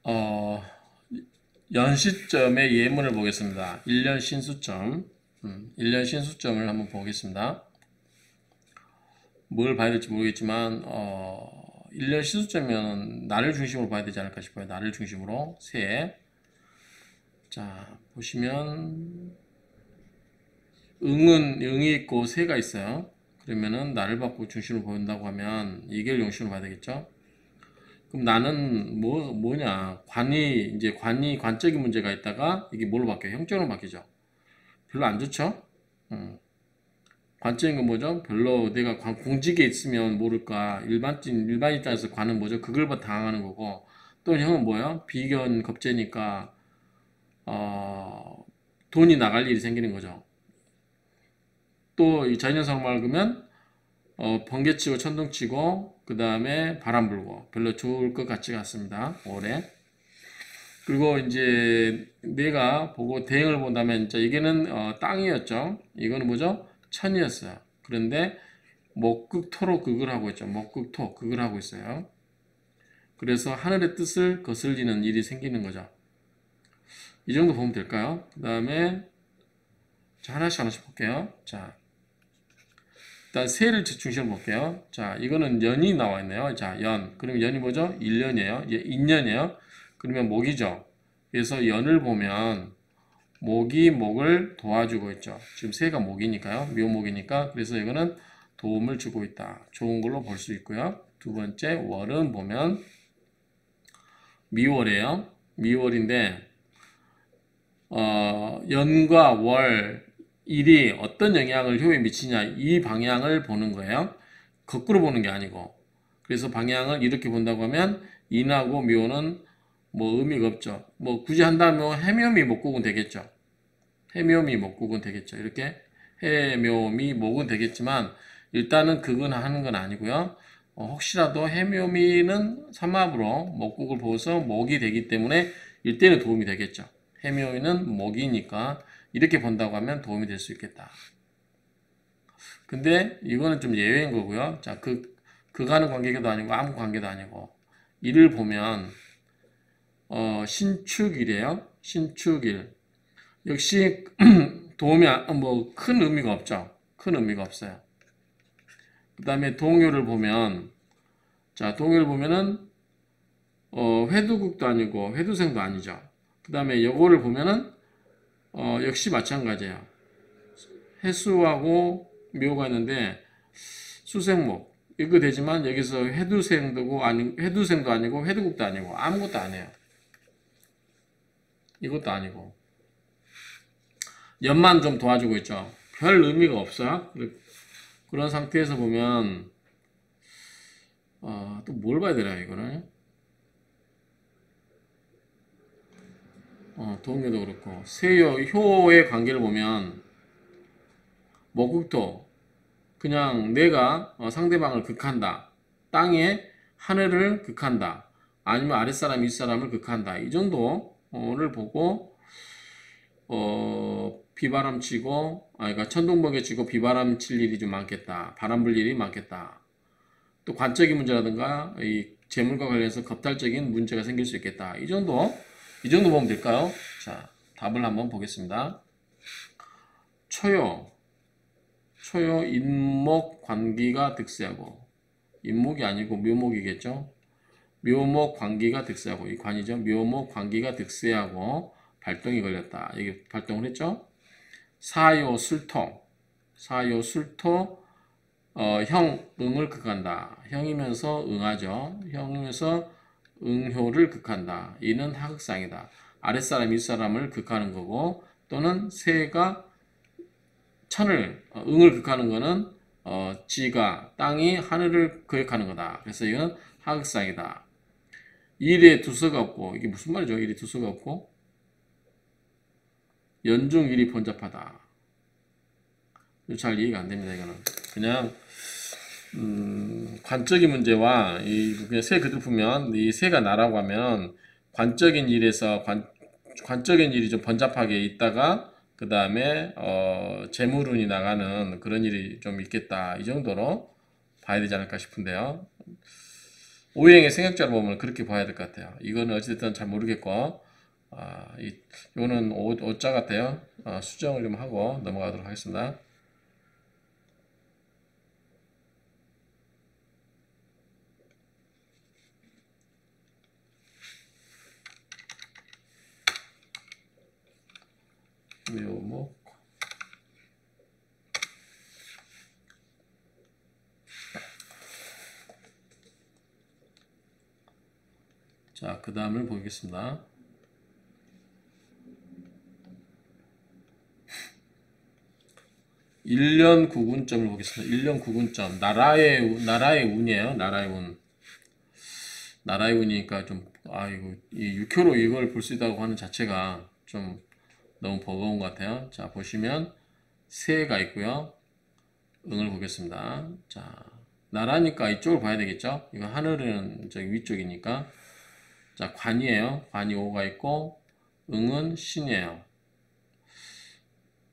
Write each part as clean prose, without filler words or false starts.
어, 연시점의 예문을 보겠습니다. 1년 신수점. 1년 신수점을 한번 보겠습니다. 뭘 봐야 될지 모르겠지만, 1년 신수점이면 나를 중심으로 봐야 되지 않을까 싶어요. 나를 중심으로. 새. 자, 보시면, 응이 있고 새가 있어요. 그러면은 나를 받고 중심으로 보인다고 하면 이걸 용심으로 봐야 되겠죠? 그럼 나는 뭐냐? 관적인 문제가 있다가 이게 뭘로 바뀌어요? 형적으로 바뀌죠. 별로 안 좋죠? 관적인 건 뭐죠? 별로 내가 공직에 있으면 모를까. 일반 입장에서 관은 뭐죠? 그걸 당하는 거고. 또 형은 뭐야? 비견 겁재니까, 어, 돈이 나갈 일이 생기는 거죠. 또 이 자연현상으로 말하면, 번개치고 천둥치고, 그 다음에 바람 불고. 별로 좋을 것 같지가 않습니다. 올해. 그리고 이제 내가 보고 대응을 본다면 이제 이게는 땅이었죠. 이거는 뭐죠? 천이었어요. 그런데 목극토로 극을 하고 있죠. 목극토 극을 하고 있어요. 그래서 하늘의 뜻을 거슬리는 일이 생기는 거죠. 이 정도 보면 될까요? 그 다음에 하나씩 볼게요. 자, 일단 새를 중심으로 볼게요. 자, 이거는 연이 나와 있네요. 자, 연. 그러면 연이 뭐죠? 1년이에요. 인년이에요. 그러면 목이죠. 그래서 연을 보면 목이 목을 도와주고 있죠. 지금 새가 목이니까요. 묘목이니까. 그래서 이거는 도움을 주고 있다. 좋은 걸로 볼 수 있고요. 두 번째 월은 보면 미월이에요. 미월인데 연과 월, 일이 어떤 영향을 효에 미치냐 이 방향을 보는 거예요. 거꾸로 보는 게 아니고. 그래서 방향을 이렇게 본다고 하면 인하고 묘는 뭐 의미가 없죠. 뭐 굳이 한다면 해묘미 목국은 되겠죠. 해묘미 목국은 되겠죠. 이렇게 해묘미 목은 되겠지만 일단은 극은 하는 건 아니고요. 혹시라도 해묘미는 삼합으로 목국을 보고서 목이 되기 때문에 일대는 도움이 되겠죠. 해묘미는 목이니까 이렇게 본다고 하면 도움이 될 수 있겠다. 근데 이거는 좀 예외인 거고요. 자, 극하는 관계도 아니고 아무 관계도 아니고 이를 보면 신축일이에요. 신축일. 역시 도움이 뭐 큰 의미가 없죠. 큰 의미가 없어요. 그 다음에 동요를 보면 자 동요를 보면은 회두국도 아니고 회두생도 아니죠. 그 다음에 요거를 보면은 역시 마찬가지예요. 해수하고 묘가 있는데 수생목 이거 되지만 여기서 회두생도 아니고 회두국도 아니고 아무것도 아니에요. 이것도 아니고 연만 좀 도와주고 있죠. 별 의미가 없어요. 그런 상태에서 보면 또 뭘 봐야 되나 이거는 동요도 그렇고 세요 효의 관계를 보면 목국토 그냥 내가 상대방을 극한다. 땅에 하늘을 극한다. 아니면 아랫사람 윗사람을 극한다. 이 정도를 보고 비바람 치고 그러니까 천둥번개 치고 비바람 칠 일이 좀 많겠다. 바람 불 일이 많겠다. 또 관적인 문제라든가 이 재물과 관련해서 겁탈적인 문제가 생길 수 있겠다. 이 정도 보면 될까요? 자, 답을 한번 보겠습니다. 초요 인목 관기가 득세하고 인목이 아니고 묘목이겠죠. 묘목 관기가 득세하고 이 관이죠. 묘목 관기가 득세하고 발동이 걸렸다. 이게 발동을 했죠. 사요 술토 형 응을 극한다. 형이면서 응하죠. 형이면서 응효를 극한다. 이는 하극상이다. 아랫사람 윗사람을 극하는 거고 또는 새가 응을 극하는 거는 지가 땅이 하늘을 거역하는 거다. 그래서 이건 하극상이다. 일에 두서가 없고 이게 무슨 말이죠? 일에 두서가 없고 연중 일이 번잡하다. 잘 이해가 안 됩니다. 이거는 그냥 관적인 문제와 그냥 새 그대로 보면 이 새가 나라고 하면 관적인 일에서 관적인 일이 좀 번잡하게 있다가 그 다음에 재물운이 나가는 그런 일이 좀 있겠다 이 정도로 봐야 되지 않을까 싶은데요. 오행의 생략자로 보면 그렇게 봐야 될 것 같아요. 이거는 어찌됐든 잘 모르겠고, 이거는 오자 같아요. 수정을 좀 하고 넘어가도록 하겠습니다. 묘목. 자, 그 다음을 보겠습니다. 일년 구군점을 보겠습니다. 일년 구군점. 나라의 운이에요. 나라의 운. 나라의 운이니까 좀, 이 육효로 이걸 볼 수 있다고 하는 자체가 좀 너무 버거운 것 같아요. 자, 보시면 새가 있고요. 응을 보겠습니다. 자, 나라니까 이쪽을 봐야 되겠죠? 이거 하늘은 저기 위쪽이니까. 자, 관이에요. 관이 오가 있고, 응은 신이에요.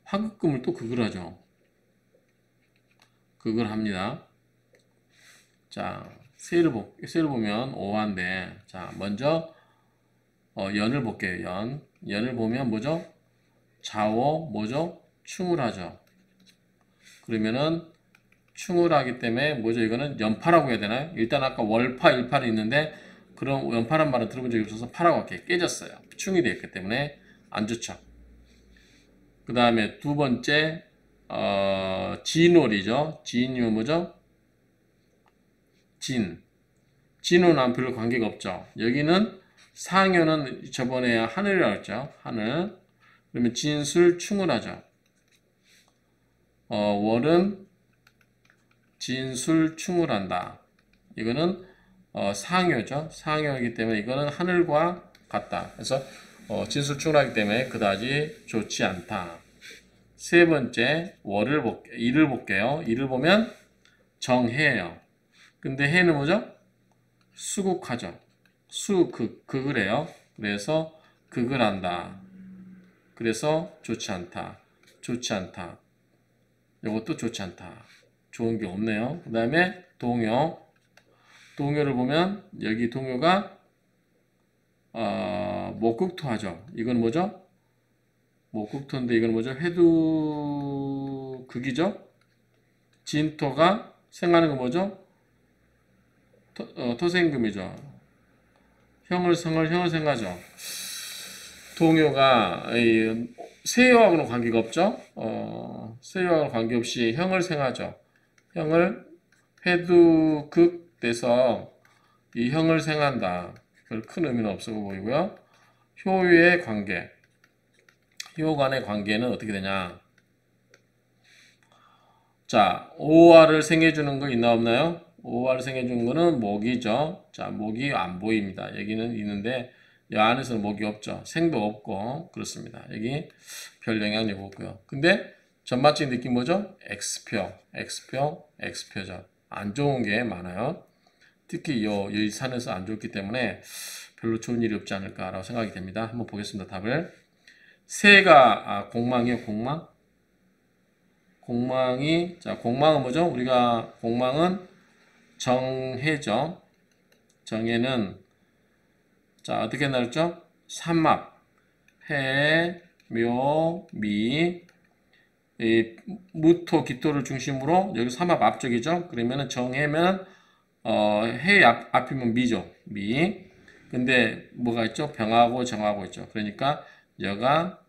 화급금을 또 극을 하죠. 극을 합니다. 자, 세를 보면 오한데, 자, 먼저, 연을 볼게요. 연을 보면 뭐죠? 좌오, 뭐죠? 충을 하죠. 그러면은, 충을 하기 때문에, 뭐죠? 이거는 연파라고 해야 되나요? 일단 아까 월파, 일파는 있는데, 그런 연파란 말은 들어본 적이 없어서 파라고 이렇게 깨졌어요. 충이 되었기 때문에 안 좋죠. 그 다음에 두 번째, 진월이죠. 진이면 뭐죠? 진호는 별로 관계가 없죠. 여기는 상여는 저번에 하늘이라고 했죠. 하늘. 그러면 진술 충을 하죠. 월은 진술 충을 한다. 이거는 상여죠. 상여이기 때문에 이거는 하늘과 같다. 그래서 진술 충을 하기 때문에 그다지 좋지 않다. 세 번째 일을 볼게요. 일을 보면 정해예요. 근데 해는 뭐죠? 수국하죠. 극을 해요. 그래서 극을 한다. 그래서 좋지 않다. 좋지 않다. 이것도 좋지 않다. 좋은 게 없네요. 그 다음에 동요를 보면 여기 동요가 목극토하죠. 이건 뭐죠? 목극토인데 이건 뭐죠? 해두극이죠. 진토가 생하는 거 뭐죠? 토생금이죠. 형을 생하죠. 동요가 세요하고는 관계가 없죠. 세요하고는 관계없이 형을 생하죠. 형을 해두극 돼서 이 형을 생한다. 별 큰 의미는 없어 보이고요. 효의 관계. 효 간의 관계는 어떻게 되냐? 자, 오화를 생해주는 거 있나 없나요? 오화를 생해주는 거는 목이죠. 자, 목이 안 보입니다. 여기는 있는데 이 안에서는 목이 없죠. 생도 없고 그렇습니다. 여기 별 영향력이 없고요. 근데 전반적인 느낌 뭐죠? X표죠. 안 좋은 게 많아요. 특히 이 산에서 안 좋기 때문에 별로 좋은 일이 없지 않을까라고 생각이 됩니다. 한번 보겠습니다. 답을. 새가 공망이요. 공망이 공망은 뭐죠? 우리가 공망은 정해죠. 정해는 어떻게 나왔죠? 삼합, 해, 묘, 미, 무토, 기토를 중심으로 여기 삼합 앞쪽이죠. 그러면은 정해면 해 앞이면 미죠. 미. 근데 뭐가 있죠? 병하고 정하고 있죠. 그러니까 여가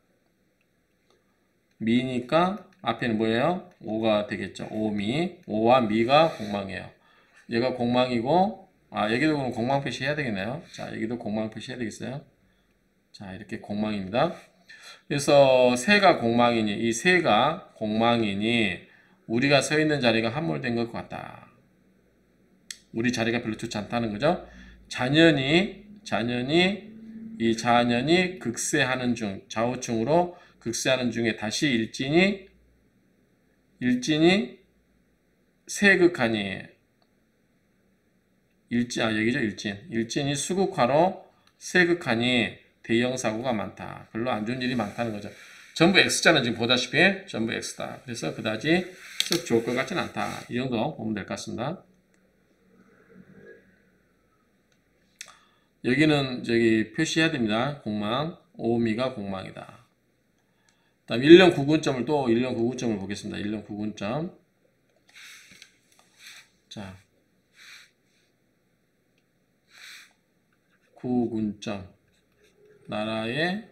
미니까 앞에는 뭐예요? 오가 되겠죠. 오미. 오와 미가 공망이에요. 얘가 공망이고 여기도 그럼 공망 표시해야 되겠네요. 자, 여기도 공망 표시해야 되겠어요. 자, 이렇게 공망입니다. 그래서 새가 공망이니 이 새가 공망이니 우리가 서 있는 자리가 함몰된 것 같다. 우리 자리가 별로 좋지 않다는 거죠. 자년이 극세하는 중 좌우충으로 극세하는 중에 다시 일진이 세극하니 여기죠. 일진이 수극화로 세극하니 대형 사고가 많다. 별로 안 좋은 일이 많다는 거죠. 전부 X자는 지금 보다시피 전부 X다. 그래서 그다지 썩 좋을 것 같지는 않다. 이 정도 보면 될 것 같습니다. 여기는 저기 표시해야 됩니다. 공망. 오미가 공망이다. 다음 1년 구분점을 또 1년 구분점을 보겠습니다. 1년 구분점. 자, 구분점. 나라의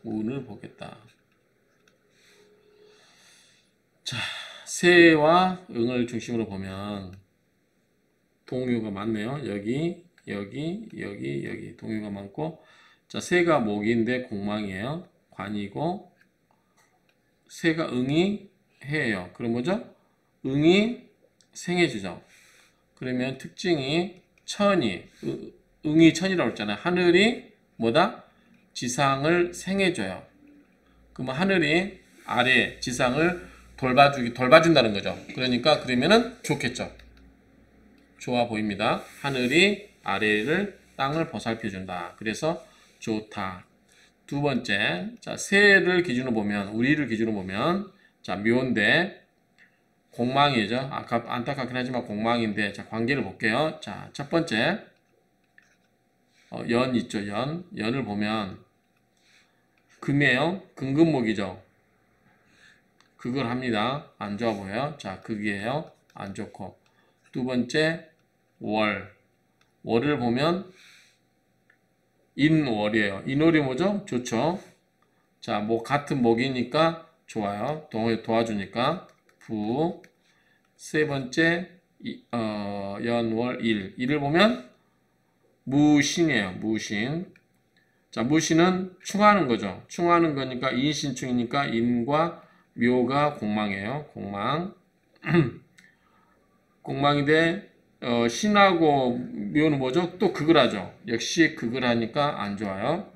운을 보겠다. 자, 새와 응을 중심으로 보면 동요가 많네요. 여기 동요가 많고, 자, 새가 목인데 공망이에요. 관이고, 새가 응이 해예요. 그럼 뭐죠? 응이 생해주죠. 그러면 특징이 천이, 응이 천이라고 했잖아요. 하늘이 뭐다? 지상을 생해줘요. 그러면 하늘이 아래 지상을 돌봐준다는 거죠. 그러니까 그러면은 좋겠죠. 좋아 보입니다. 하늘이 아래를 땅을 보살펴준다. 그래서 좋다. 두 번째, 자, 새를 기준으로 보면, 우리를 기준으로 보면, 자, 묘인데 공망이죠. 아까 안타깝긴 하지만 공망인데, 자, 관계를 볼게요. 자, 첫 번째, 연 있죠. 연을 보면 금이에요. 금금목이죠. 극을 합니다. 안 좋아 보여요. 자, 극이에요. 안 좋고. 두 번째, 월을 보면 인월이에요. 인월이 뭐죠? 좋죠. 자, 뭐 같은 목이니까 좋아요. 도와주니까 부. 세 번째, 연월 일을 보면 무신이에요. 무신. 자, 무신은 충하는 거죠. 충하는 거니까 인신충이니까 인과 묘가 공망이에요. 공망. 공망인데 신하고 묘는 뭐죠? 또 극을 하죠. 역시 극을 하니까 안 좋아요.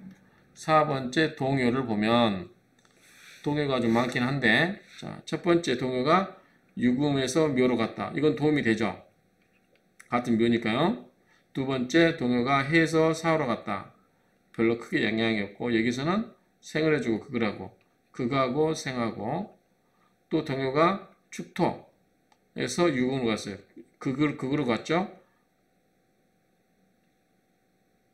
4번째 동요를 보면 동요가 좀 많긴 한데, 자, 첫 번째 동요가 유금에서 묘로 갔다. 이건 도움이 되죠. 같은 묘니까요. 두 번째 동요가 해에서 사로 갔다. 별로 크게 영향이 없고, 여기서는 생을 해주고 극을 하고, 극하고 생하고, 또 동요가 축토에서 유금으로 갔어요. 극으로 갔죠.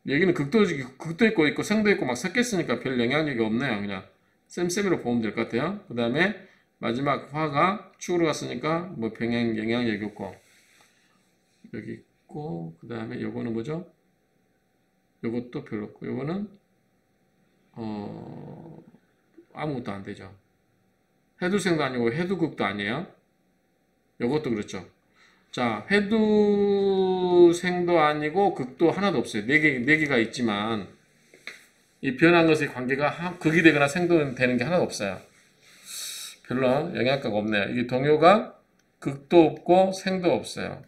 여기는 극도 있고 생도 있고 막 섞였으니까 별 영향력이 없네요. 그냥 쌤쌤이로 보면 될 것 같아요. 그 다음에 마지막 화가 축으로 갔으니까 뭐 영향력이 없고, 여기 있고, 그 다음에 요거는 뭐죠? 요것도 별로 없고, 요거는 아무것도 안 되죠. 해두생도 아니고 해두극도 아니에요. 요것도 그렇죠. 자, 해두생도 아니고 극도 하나도 없어요. 네 개가 있지만 이 변한 것의 관계가 극이 되거나 생도 되는 게 하나도 없어요. 별로 영향가가 없네요. 이게 동요가 극도 없고 생도 없어요.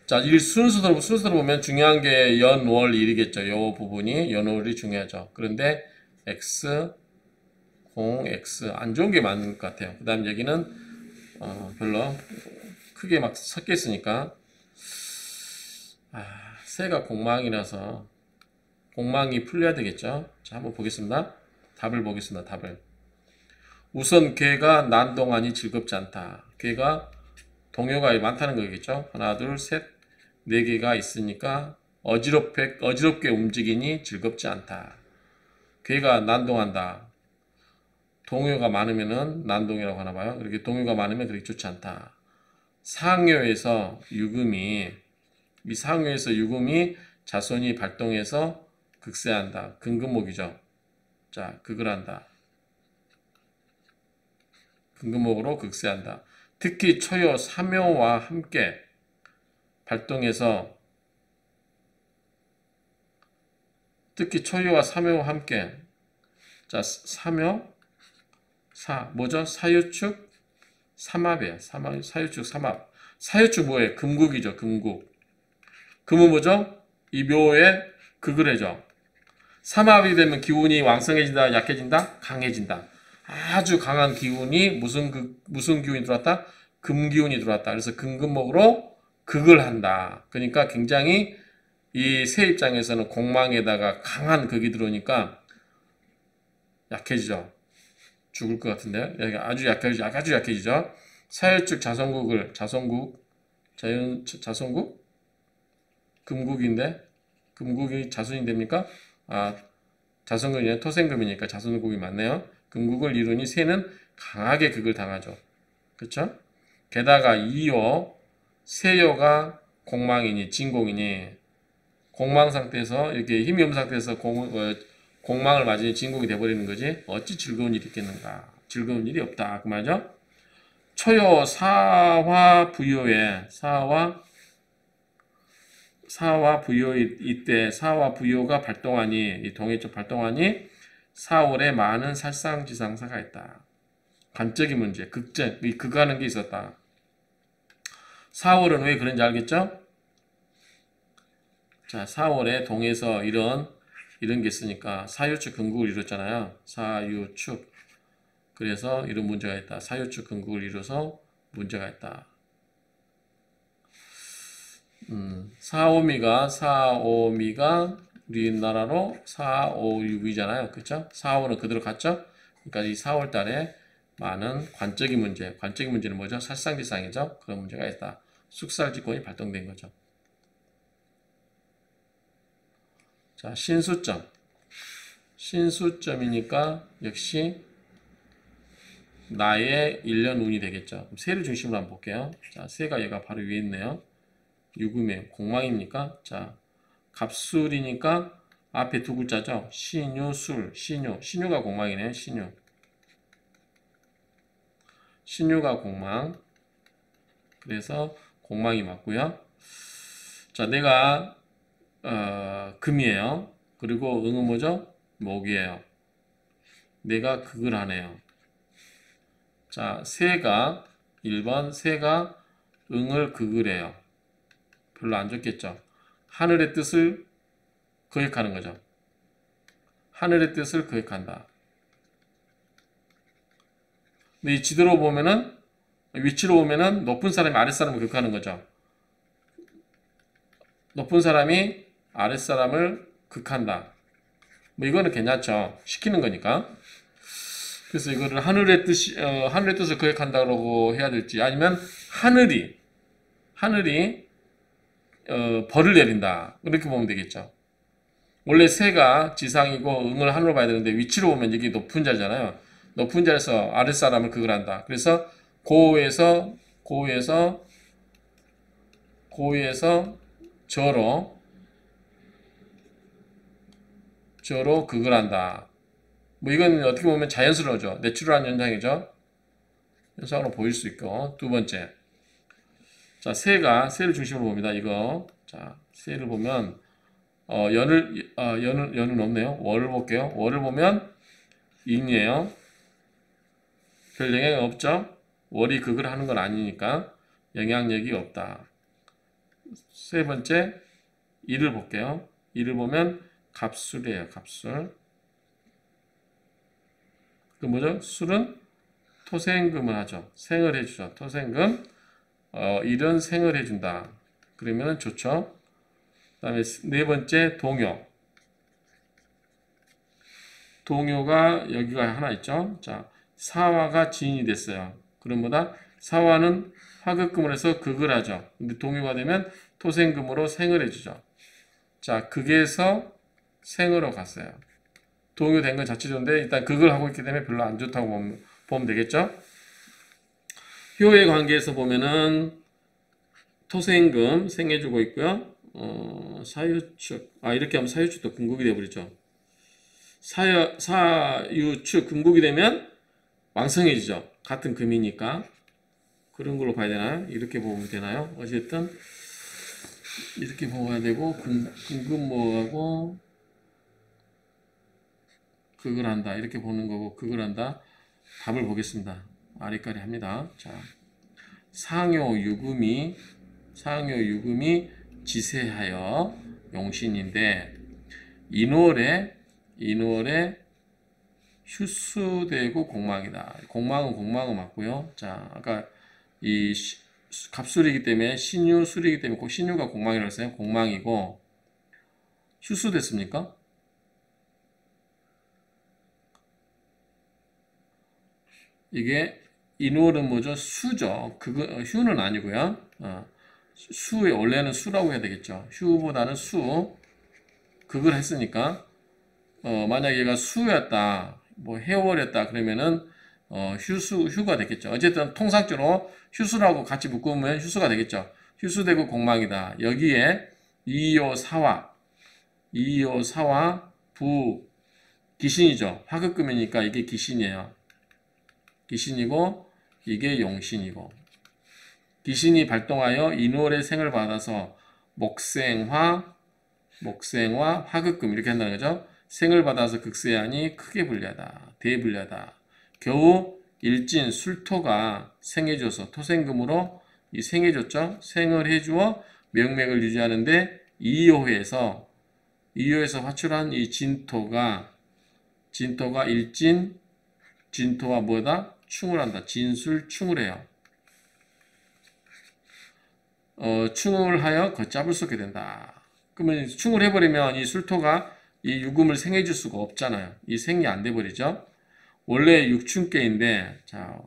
자, 이 순서대로 보면 중요한 게 연, 월, 일이겠죠. 요 부분이 연월이 중요하죠. 그런데 X, 공, X 안 좋은 게 많은 것 같아요. 그 다음 여기는 별로 크게 막 섞여 있으니까 새가 공망이라서 공망이 풀려야 되겠죠. 자, 한번 보겠습니다. 답을 보겠습니다. 답을. 우선 괴가 난동하니 즐겁지 않다. 괴가 동요가 많다는 거겠죠. 하나, 둘, 셋, 네 개가 있으니까 어지럽게 움직이니 즐겁지 않다. 괴가 난동한다. 동요가 많으면은 난동이라고 하나 봐요. 이렇게 동요가 많으면 그렇게 좋지 않다. 상요에서 유금이 자손이 발동해서 극세한다. 근금목이죠. 자, 극을 한다. 근금목으로 극세한다. 특히 초요 사묘와 함께 발동해서 자, 뭐죠? 사유축 삼합이에요. 사유축 삼합. 사유축 뭐예요? 금국이죠. 금국. 금은 뭐죠? 이 묘에 극을 해죠. 삼합이 되면 기운이 왕성해진다, 약해진다, 강해진다. 아주 강한 기운이 무슨 기운이 들어왔다? 금기운이 들어왔다. 그래서 금금목으로 극을 한다. 그러니까 굉장히 이 새 입장에서는 공망에다가 강한 극이 들어오니까 약해지죠. 죽을 것 같은데요. 여기 아주 약해지죠. 자손국 금국인데 금국이 자손이 됩니까? 자손금이 토생금이니까 자손국이 맞네요. 금국을 이루니 새는 강하게 극을 당하죠. 그쵸? 게다가 이요 세요가 공망이니 진공이니 공망 상태에서 이렇게 힘이 없는 상태에서 공망을 맞으니 진공이 돼버리는 거지. 어찌 즐거운 일이 있겠는가? 즐거운 일이 없다 그 말이죠. 초요 사화 부요에 사화 부요 이때 사화 부요가 발동하니 이 동해쪽 발동하니 사월에 많은 살상지상사가 있다. 관적인 문제, 극적, 이 극하는 게 있었다. 4월은 왜 그런지 알겠죠? 자, 4월에 동에서 이런 게 있으니까 사유축 근국을 이뤘잖아요. 사유축. 그래서 이런 문제가 있다. 사유축 근국을 이뤄서 문제가 있다. 사오미가 우리나라로 456이잖아요. 그쵸? 4월은 그대로 갔죠? 그러니까 이 4월 달에 많은 관적인 문제는 뭐죠? 살상지상이죠? 그런 문제가 있다. 숙살지권이 발동된 거죠. 자, 신수점이니까 역시 나의 1년 운이 되겠죠. 그럼 새를 중심으로 한번 볼게요. 자, 새가 얘가 바로 위에 있네요. 유금의 공망입니까? 자, 갑술이니까 앞에 두 글자죠. 신유술, 신유가 공망이네요. 신유가 공망. 그래서 공망이 맞고요. 자, 내가 금이에요. 그리고 응은 뭐죠? 목이에요. 내가 극을 하네요. 자, 새가 1번 새가 응을 극을 해요. 별로 안 좋겠죠. 하늘의 뜻을 거역하는 거죠. 하늘의 뜻을 거역한다. 근데 이 지도로 보면은 위치로 보면은 높은 사람이 아랫사람을 극하는 거죠. 높은 사람이 아랫사람을 극한다. 뭐 이거는 괜찮죠. 시키는 거니까. 그래서 이거를 하늘의 뜻을 거역한다고 해야 될지 아니면 하늘이 벌을 내린다. 이렇게 보면 되겠죠. 원래 새가 지상이고 응을 하늘로 봐야 되는데 위치로 보면 여기 높은 자리잖아요. 높은 자리에서 아랫사람을 극을 한다. 그래서 고에서 저로 극을 한다. 뭐 이건 어떻게 보면 자연스러워져. 내추럴한 현상이죠. 현상으로 보일 수 있고. 두 번째. 자, 새를 중심으로 봅니다. 이거. 자, 새를 보면 연은 없네요. 월을 볼게요. 월을 보면 인이에요. 별 영향이 없죠. 월이 극을 하는 건 아니니까 영향력이 없다. 세 번째, 일을 볼게요. 일을 보면 갑술이에요. 갑술. 그 뭐죠? 술은 토생금을 하죠. 생을 해주죠. 토생금. 일은 생을 해준다. 그러면 좋죠. 그 다음에 네 번째, 동요. 동요가 여기가 하나 있죠. 자, 사화가 진이 됐어요. 그럼 뭐다? 사화는 화극금을 해서 극을 하죠. 근데 동요가 되면 토생금으로 생을 해주죠. 자, 극에서 생으로 갔어요. 동요된 건 자체 좋은데 일단 극을 하고 있기 때문에 별로 안 좋다고 보면 되겠죠. 효의 관계에서 보면은 토생금 생해주고 있고요. 사유축. 이렇게 하면 사유축도 금국이 되어버리죠. 사유축 금국이 되면 왕성해지죠. 같은 금이니까. 그런 걸로 봐야 되나요? 이렇게 보면 되나요? 어쨌든 이렇게 보아야 되고 금금모하고 극을 한다. 이렇게 보는 거고 극을 한다. 답을 보겠습니다. 아리까리 합니다. 자, 상요 유금이 지세하여 용신인데 인월에 휴수되고 공망이다. 공망은 맞고요. 자, 아까 이 갑술이기 때문에 신유술이기 때문에 신유가 공망이라고 했어요. 공망이고 휴수됐습니까? 이게 인월은 뭐죠? 수죠. 휴는 아니고요. 수에 원래는 수라고 해야 되겠죠. 휴보다는 수. 극을 했으니까 만약 얘가 수였다, 뭐 해월이었다 그러면은 휴가 되겠죠. 어쨌든 통상적으로 휴수라고 같이 묶으면 휴수가 되겠죠. 휴수되고 공망이다. 여기에 224와 부 기신이죠. 화극금이니까 이게 기신이에요. 기신이고 이게 용신이고, 기신이 발동하여 인월의 생을 받아서 목생화 화극금 이렇게 한다는 거죠. 생을 받아서 극세하니 크게 불리하다, 대불리하다. 겨우 일진 술토가 생해줘서 토생금으로 이 생해줬죠. 생을 해주어 명맥을 유지하는데 이효에서 화출한 이 진토가 일진, 진토와 뭐다? 충을 한다. 진술충을 해요. 충을 하여 걷잡을 수 없게 된다. 그러면 충을 해버리면 이 술토가 이 유금을 생해줄 수가 없잖아요. 이 생이 안 돼버리죠. 원래 육춘계인데, 자,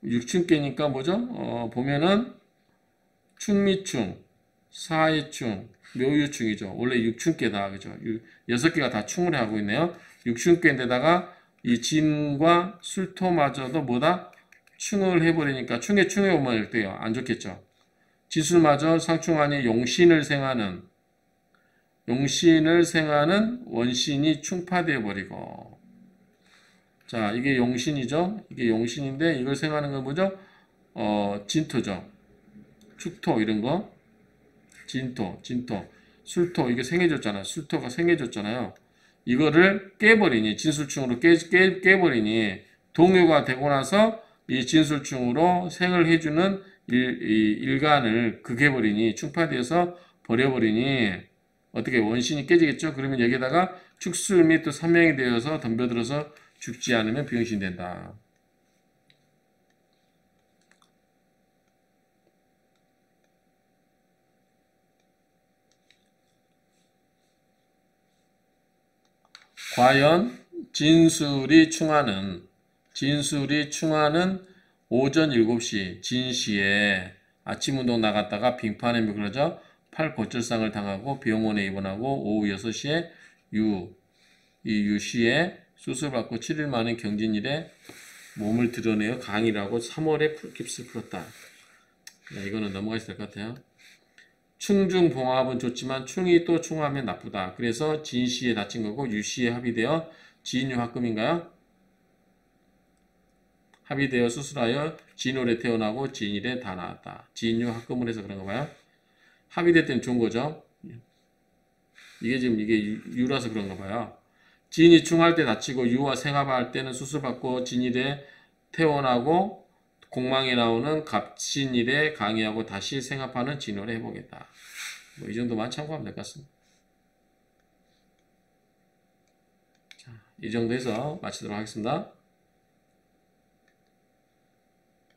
육춘계니까 뭐죠? 보면은 충미충, 사해충, 묘유충이죠. 원래 육춘계다, 그죠? 6개가 다 충을 하고 있네요. 육춘계인데다가 이 진과 술토마저도 뭐다? 충을 해버리니까 충에 오면 어때요? 안 좋겠죠. 지술마저 상충하니 용신을 생하는 원신이 충파되어 버리고, 자, 이게 용신이죠. 이게 용신인데 이걸 생하는 건 뭐죠? 진토죠. 축토 이런 거. 진토, 술토 이게 생해졌잖아요. 술토가 생해졌잖아요. 이거를 깨버리니, 진술충으로 깨버리니 동요가 되고 나서 이 진술충으로 생을 해주는 일간을 극해버리니, 충파되어서 버려버리니 어떻게 원신이 깨지겠죠? 그러면 여기다가 축술 및 또 산명이 되어서 덤벼들어서 죽지 않으면 병신된다. 과연 진술이 충하는 오전 7시 진시에 아침 운동 나갔다가 빙판에 미끄러져 팔 골절상을 당하고 병원에 입원하고 오후 6시에 유시에 수술받고 7일 만에 경진일에 몸을 드러내어 강의라고 3월에 풀깁스를 풀었다. 네, 이거는 넘어가야 될 것 같아요. 충중봉합은 좋지만 충이 또 충하면 나쁘다. 그래서 진시에 다친 거고 유시에 합의되어 진유합금인가요? 합의되어 수술하여 진월에 태어나고 진일에 다 나왔다. 진유합금을 해서 그런가 봐요. 합의될 때는 좋은 거죠. 이게 지금 이게 유라서 그런가 봐요. 진이 충할 때 다치고 유와 생합할 때는 수술받고 진일에 태어나고 공망에 나오는 갑진일에 강의하고 다시 생합하는 진월에 해보겠다. 뭐 이 정도만 참고하면 될 것 같습니다. 자, 이 정도에서 마치도록 하겠습니다.